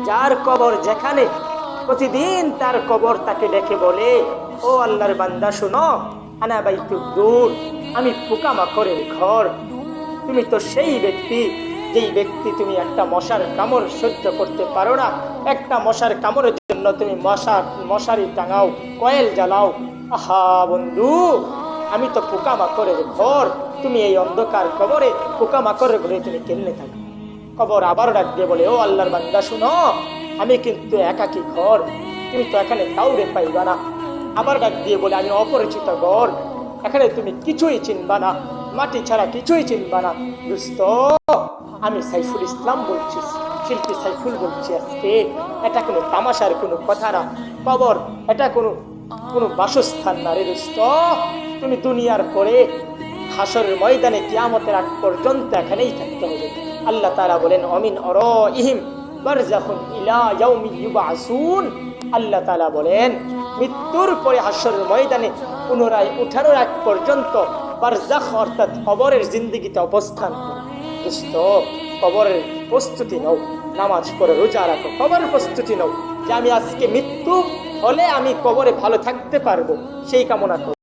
যার কবর যেখানে, প্রতিদিন তার কবর তাকে ডেকে বলে, ও আল্লাহর বান্দা শোনো, আনা বাইতুদ দূর, আমি পোকামাকড়ের ঘর। তুমি তো সেই ব্যক্তি যেই ব্যক্তি তুমি একটা মশার কামড় সহ্য করতে পারো না। একটা মশার কামড়ের জন্য তুমি মশারি টাঙাও, কয়েল জ্বালাও। আহা বন্ধু, আমি তো পোকামাকড়ের ঘর, তুমি এই অন্ধকার কবরে পোকামাকড়ের ঘরে তুমি কেমনে থাকো? কবর আবার ডাক দিয়ে বলে, ও আল্লাহর বান্দা শুনো, আমি কিন্তু একাকী ঘর, তুমি তো এখানে কাউরে পাইবা না। আবার ডাক দিয়ে বলে, আমি অপরিচিত ঘর, এখানে তুমি কিছুই চিনবা না, মাটি ছাড়া কিছুই চিনবা না। দোস্ত, আমি সাইফুল ইসলাম বলছি, শিল্পী সাইফুল বলছি আজকে। এটা কোনো তামাশার কোনো কথা না। কবর এটা কোনো কোনো বাসস্থান না রে দোস্ত। তুমি দুনিয়ার পরে হাসরের ময়দানে কিয়ামতের আগ পর্যন্ত এখানেই থাকতে হবে। আল্লাহ তাআলা বলেন, অমিন অরাইহিম বারযাখুন ইলা ইয়াউমি ইউবআসুন। আল্লাহ তাআলা বলেন, মৃত্যুর পরে হাসরের ময়দানে পুনরায় উঠানোর আগ পর্যন্ত বারযাখ অর্থাৎ কবরের জিন্দেগিতে অবস্থান করো। দোস্ত, কবরের প্রস্তুতি নাও, নামাজ পড়ে রোজা রাখো, কবরের প্রস্তুতি নাও যে আমি আজকে মৃত্যু হলে আমি কবরে ভালো থাকতে পারবো, সেই কামনা করো।